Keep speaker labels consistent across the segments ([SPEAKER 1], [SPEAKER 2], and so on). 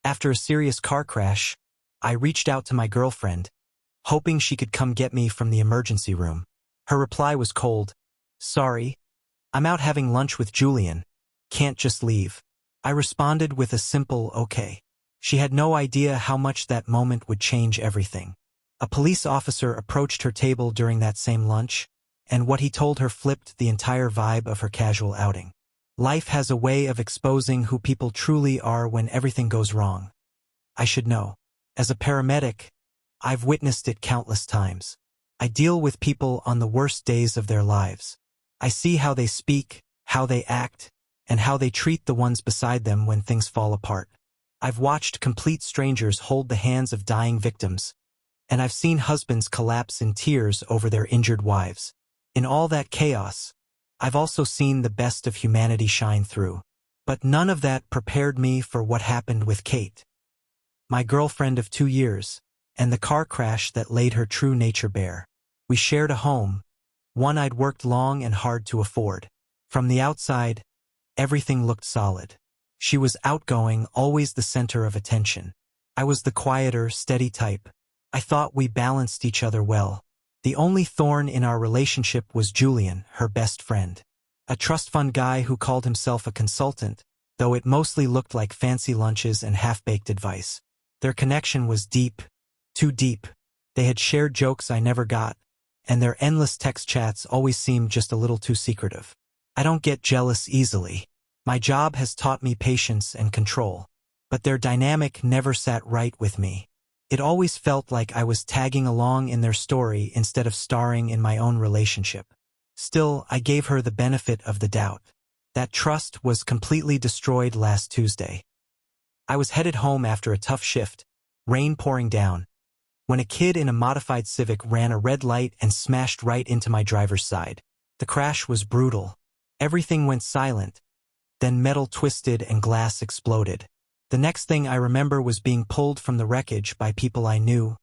[SPEAKER 1] After a serious car crash, I reached out to my girlfriend, hoping she could come get me from the emergency room. Her reply was cold. Sorry, I'm out having lunch with Julian. Can't just leave. I responded with a simple okay. She had no idea how much that moment would change everything. A police officer approached her table during that same lunch, and what he told her flipped the entire vibe of her casual outing. Life has a way of exposing who people truly are when everything goes wrong. I should know. As a paramedic, I've witnessed it countless times. I deal with people on the worst days of their lives. I see how they speak, how they act, and how they treat the ones beside them when things fall apart. I've watched complete strangers hold the hands of dying victims, and I've seen husbands collapse in tears over their injured wives. In all that chaos, I've also seen the best of humanity shine through. But none of that prepared me for what happened with Kate, my girlfriend of 2 years, and the car crash that laid her true nature bare. We shared a home, one I'd worked long and hard to afford. From the outside, everything looked solid. She was outgoing, always the center of attention. I was the quieter, steady type. I thought we balanced each other well. The only thorn in our relationship was Julian, her best friend. A trust fund guy who called himself a consultant, though it mostly looked like fancy lunches and half-baked advice. Their connection was deep, too deep. They had shared jokes I never got, and their endless text chats always seemed just a little too secretive. I don't get jealous easily. My job has taught me patience and control, but their dynamic never sat right with me. It always felt like I was tagging along in their story instead of starring in my own relationship. Still, I gave her the benefit of the doubt. That trust was completely destroyed last Tuesday. I was headed home after a tough shift, rain pouring down, when a kid in a modified Civic ran a red light and smashed right into my driver's side. The crash was brutal. Everything went silent. Then metal twisted and glass exploded. The next thing I remember was being pulled from the wreckage by people I knew,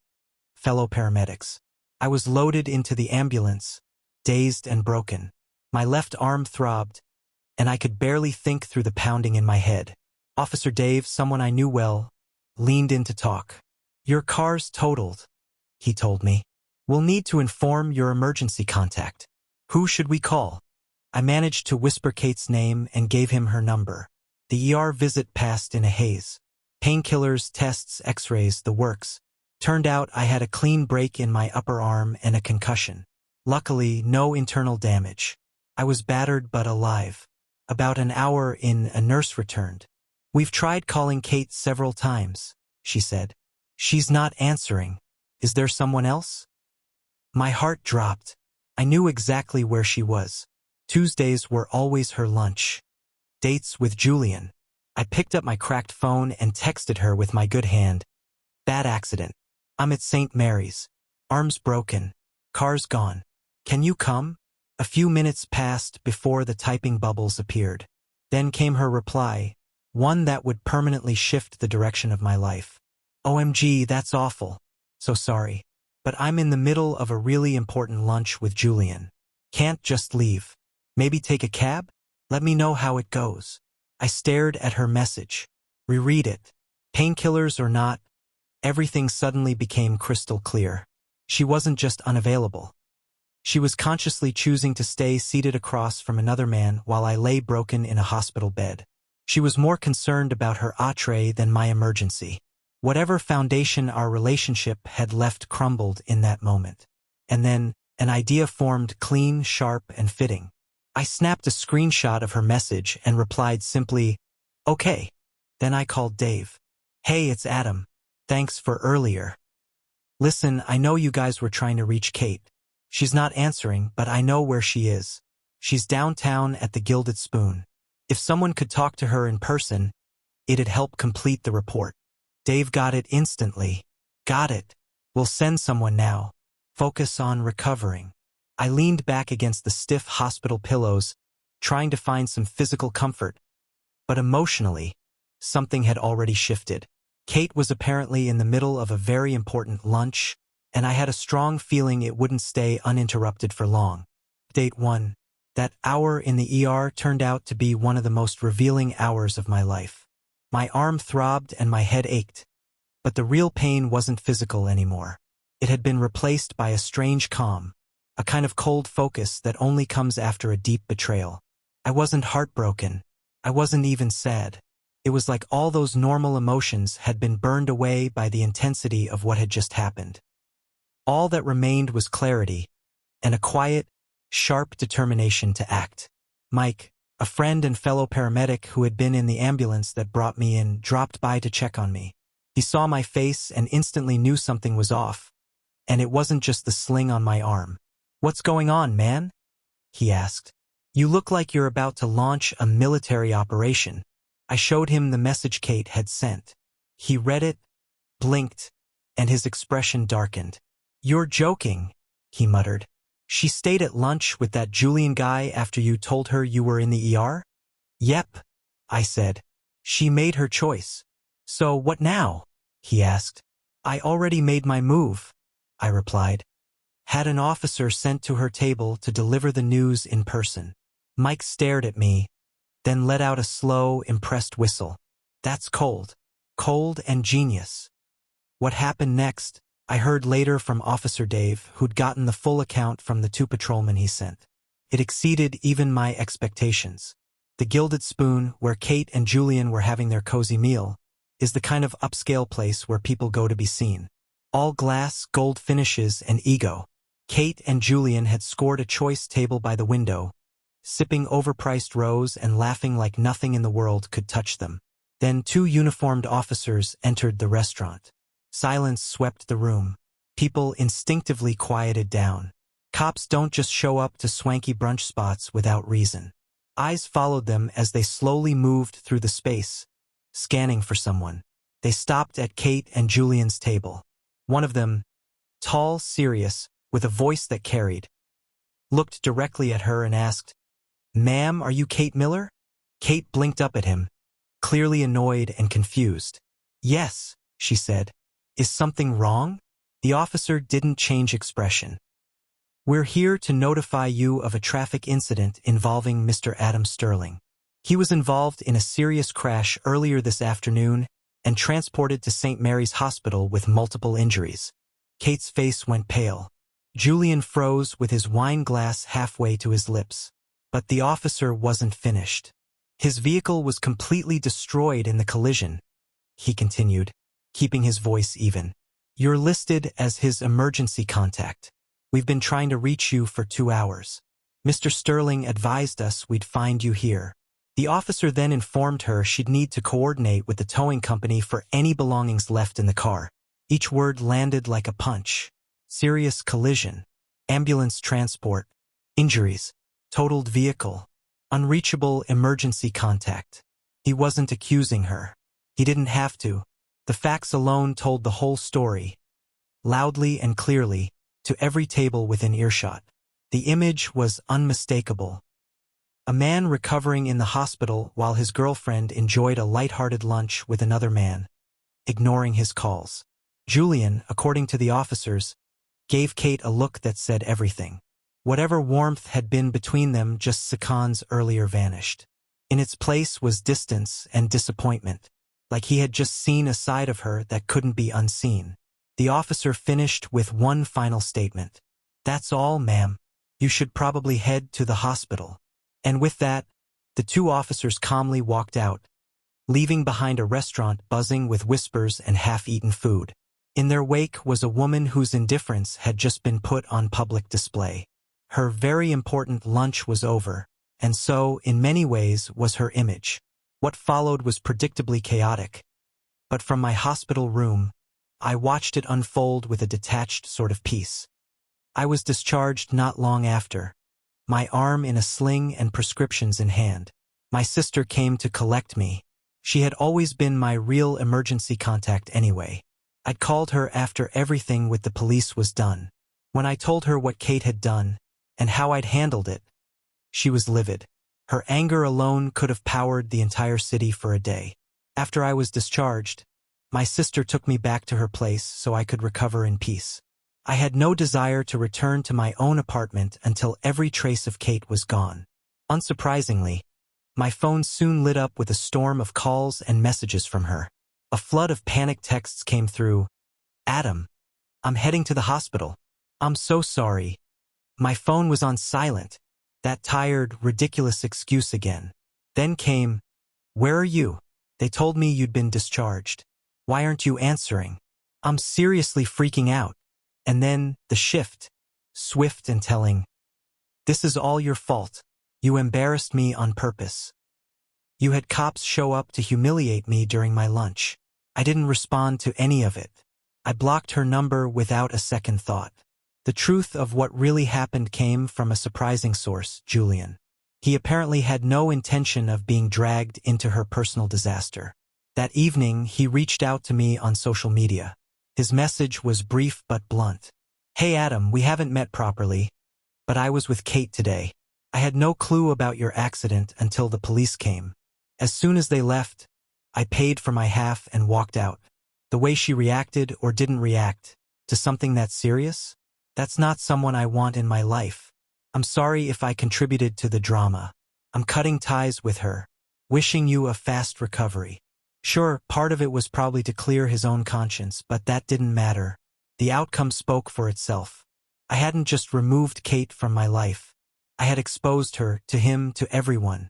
[SPEAKER 1] fellow paramedics. I was loaded into the ambulance, dazed and broken. My left arm throbbed, and I could barely think through the pounding in my head. Officer Dave, someone I knew well, leaned in to talk. Your car's totaled, he told me. We'll need to inform your emergency contact. Who should we call? I managed to whisper Kate's name and gave him her number. The ER visit passed in a haze. Painkillers, tests, x-rays, the works. Turned out I had a clean break in my upper arm and a concussion. Luckily, no internal damage. I was battered but alive. About an hour in, a nurse returned. We've tried calling Kate several times, she said. She's not answering. Is there someone else? My heart dropped. I knew exactly where she was. Tuesdays were always her lunch. Dates with Julian. I picked up my cracked phone and texted her with my good hand. Bad accident. I'm at St. Mary's. Arms broken. Car's gone. Can you come? A few minutes passed before the typing bubbles appeared. Then came her reply, one that would permanently shift the direction of my life. OMG, that's awful. So sorry. But I'm in the middle of a really important lunch with Julian. Can't just leave. Maybe take a cab? Let me know how it goes. I stared at her message. Reread it. Painkillers or not, everything suddenly became crystal clear. She wasn't just unavailable. She was consciously choosing to stay seated across from another man while I lay broken in a hospital bed. She was more concerned about her atre than my emergency. Whatever foundation our relationship had left crumbled in that moment. And then, an idea formed, clean, sharp, and fitting. I snapped a screenshot of her message and replied simply, okay. Then I called Dave. Hey, it's Adam. Thanks for earlier. Listen, I know you guys were trying to reach Kate. She's not answering, but I know where she is. She's downtown at the Gilded Spoon. If someone could talk to her in person, it'd help complete the report. Dave got it instantly. Got it. We'll send someone now. Focus on recovering. I leaned back against the stiff hospital pillows, trying to find some physical comfort. But emotionally, something had already shifted. Kate was apparently in the middle of a very important lunch, and I had a strong feeling it wouldn't stay uninterrupted for long. Date 1. That hour in the ER turned out to be one of the most revealing hours of my life. My arm throbbed and my head ached. But the real pain wasn't physical anymore. It had been replaced by a strange calm, a kind of cold focus that only comes after a deep betrayal. I wasn't heartbroken. I wasn't even sad. It was like all those normal emotions had been burned away by the intensity of what had just happened. All that remained was clarity, and a quiet, sharp determination to act. Mike, a friend and fellow paramedic who had been in the ambulance that brought me in, dropped by to check on me. He saw my face and instantly knew something was off. And it wasn't just the sling on my arm. "What's going on, man?" he asked. "You look like you're about to launch a military operation." I showed him the message Kate had sent. He read it, blinked, and his expression darkened. "You're joking," he muttered. "She stayed at lunch with that Julian guy after you told her you were in the ER?" "Yep," I said. "She made her choice." "So what now?" he asked. "I already made my move," I replied. "Had an officer sent to her table to deliver the news in person." Mike stared at me, then let out a slow, impressed whistle. "That's cold. Cold and genius." What happened next, I heard later from Officer Dave, who'd gotten the full account from the 2 patrolmen he sent. It exceeded even my expectations. The Gilded Spoon, where Kate and Julian were having their cozy meal, is the kind of upscale place where people go to be seen. All glass, gold finishes, and ego. Kate and Julian had scored a choice table by the window, sipping overpriced rose and laughing like nothing in the world could touch them. Then 2 uniformed officers entered the restaurant. Silence swept the room. People instinctively quieted down. Cops don't just show up to swanky brunch spots without reason. Eyes followed them as they slowly moved through the space, scanning for someone. They stopped at Kate and Julian's table. One of them, tall, serious, with a voice that carried, looked directly at her and asked, "Ma'am, are you Kate Miller?" Kate blinked up at him, clearly annoyed and confused. "Yes," she said. "Is something wrong?" The officer didn't change expression. "We're here to notify you of a traffic incident involving Mr. Adam Sterling. He was involved in a serious crash earlier this afternoon and transported to St. Mary's Hospital with multiple injuries." Kate's face went pale. Julian froze with his wine glass halfway to his lips. But the officer wasn't finished. "His vehicle was completely destroyed in the collision," he continued, keeping his voice even. "You're listed as his emergency contact. We've been trying to reach you for 2 hours. Mr. Sterling advised us we'd find you here." The officer then informed her she'd need to coordinate with the towing company for any belongings left in the car. Each word landed like a punch. Serious collision, ambulance transport, injuries, totaled vehicle, unreachable emergency contact. He wasn't accusing her. He didn't have to. The facts alone told the whole story, loudly and clearly, to every table within earshot. The image was unmistakable. A man recovering in the hospital while his girlfriend enjoyed a light-hearted lunch with another man, ignoring his calls. Julian, according to the officers, gave Kate a look that said everything. Whatever warmth had been between them just seconds earlier vanished. In its place was distance and disappointment, like he had just seen a side of her that couldn't be unseen. The officer finished with one final statement. "That's all, ma'am. You should probably head to the hospital." And with that, the 2 officers calmly walked out, leaving behind a restaurant buzzing with whispers and half-eaten food. In their wake was a woman whose indifference had just been put on public display. Her very important lunch was over, and so, in many ways, was her image. What followed was predictably chaotic. But from my hospital room, I watched it unfold with a detached sort of peace. I was discharged not long after, my arm in a sling and prescriptions in hand. My sister came to collect me. She had always been my real emergency contact anyway. I'd called her after everything with the police was done. When I told her what Kate had done, and how I'd handled it, she was livid. Her anger alone could have powered the entire city for a day. After I was discharged, my sister took me back to her place so I could recover in peace. I had no desire to return to my own apartment until every trace of Kate was gone. Unsurprisingly, My phone soon lit up with a storm of calls and messages from her. A flood of panicked texts came through. Adam, I'm heading to the hospital. I'm so sorry. My phone was on silent. That tired, ridiculous excuse again. Then came, where are you? They told me you'd been discharged. Why aren't you answering? I'm seriously freaking out. And then, the shift. Swift and telling. This is all your fault. You embarrassed me on purpose. You had cops show up to humiliate me during my lunch. I didn't respond to any of it. I blocked her number without a second thought. The truth of what really happened came from a surprising source, Julian. He apparently had no intention of being dragged into her personal disaster. That evening, he reached out to me on social media. His message was brief but blunt. Hey Adam, we haven't met properly, but I was with Kate today. I had no clue about your accident until the police came. As soon as they left, I paid for my half and walked out. The way she reacted or didn't react to something that serious? That's not someone I want in my life. I'm sorry if I contributed to the drama. I'm cutting ties with her. Wishing you a fast recovery. Sure, part of it was probably to clear his own conscience, but that didn't matter. The outcome spoke for itself. I hadn't just removed Kate from my life. I had exposed her, to him, to everyone.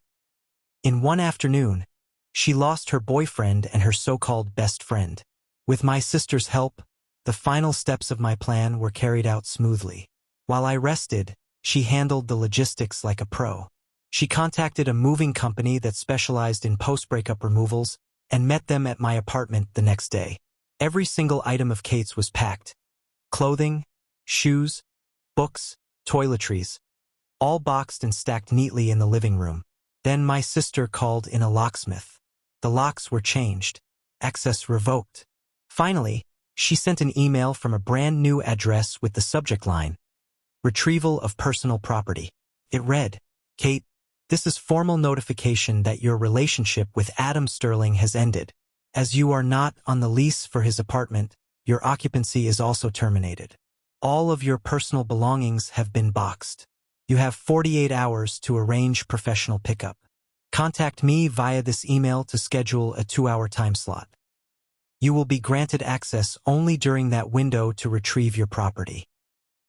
[SPEAKER 1] In one afternoon, she lost her boyfriend and her so-called best friend. With my sister's help, the final steps of my plan were carried out smoothly. While I rested, she handled the logistics like a pro. She contacted a moving company that specialized in post-breakup removals and met them at my apartment the next day. Every single item of Kate's was packed. Clothing, shoes, books, toiletries, all boxed and stacked neatly in the living room. Then my sister called in a locksmith. The locks were changed. Access revoked. Finally, she sent an email from a brand new address with the subject line, Retrieval of Personal Property. It read, Kate, this is formal notification that your relationship with Adam Sterling has ended. As you are not on the lease for his apartment, your occupancy is also terminated. All of your personal belongings have been boxed. You have 48 hours to arrange professional pickup. Contact me via this email to schedule a 2-hour time slot. You will be granted access only during that window to retrieve your property.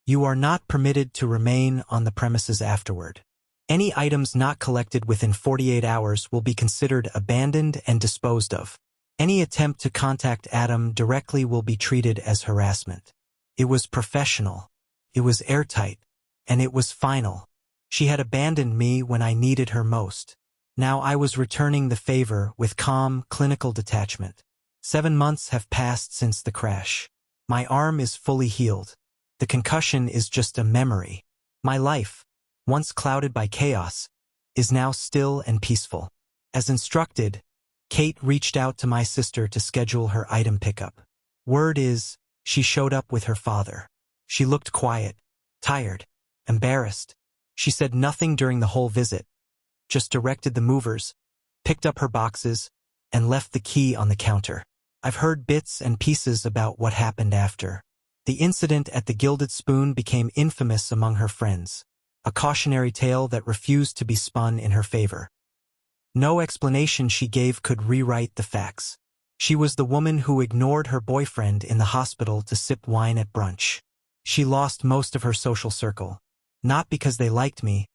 [SPEAKER 1] You are not permitted to remain on the premises afterward. Any items not collected within 48 hours will be considered abandoned and disposed of. Any attempt to contact Adam directly will be treated as harassment. It was professional. It was airtight. And it was final. She had abandoned me when I needed her most. Now I was returning the favor with calm, clinical detachment. 7 months have passed since the crash. My arm is fully healed. The concussion is just a memory. My life, once clouded by chaos, is now still and peaceful. As instructed, Kate reached out to my sister to schedule her item pickup. Word is, she showed up with her father. She looked quiet, tired, embarrassed. She said nothing during the whole visit, just directed the movers, picked up her boxes, and left the key on the counter. I've heard bits and pieces about what happened after. The incident at the Gilded Spoon became infamous among her friends, a cautionary tale that refused to be spun in her favor. No explanation she gave could rewrite the facts. She was the woman who ignored her boyfriend in the hospital to sip wine at brunch. She lost most of her social circle, not because they liked me,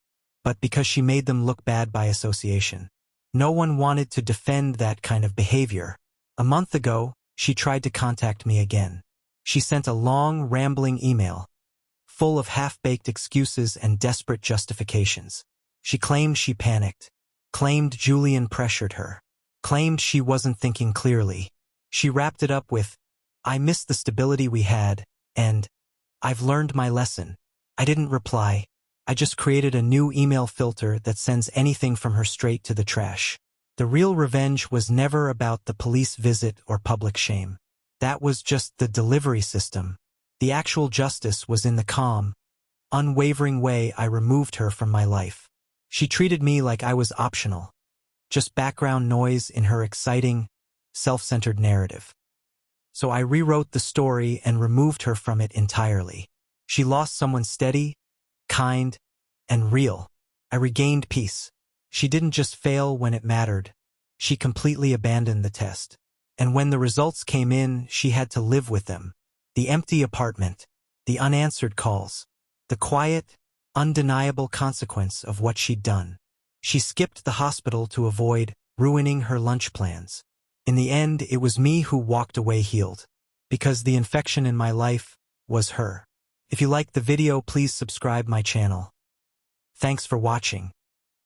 [SPEAKER 1] but because she made them look bad by association. No one wanted to defend that kind of behavior. A month ago, she tried to contact me again. She sent a long, rambling email, full of half-baked excuses and desperate justifications. She claimed she panicked, claimed Julian pressured her, claimed she wasn't thinking clearly. She wrapped it up with, I miss the stability we had, and I've learned my lesson. I didn't reply. I just created a new email filter that sends anything from her straight to the trash. The real revenge was never about the police visit or public shame. That was just the delivery system. The actual justice was in the calm, unwavering way I removed her from my life. She treated me like I was optional, just background noise in her exciting, self-centered narrative. So I rewrote the story and removed her from it entirely. She lost someone steady, kind, and real. I regained peace. She didn't just fail when it mattered. She completely abandoned the test. And when the results came in, she had to live with them. The empty apartment, the unanswered calls, the quiet, undeniable consequence of what she'd done. She skipped the hospital to avoid ruining her lunch plans. In the end, it was me who walked away healed, because the infection in my life was her. If you liked the video, please subscribe my channel. Thanks for watching.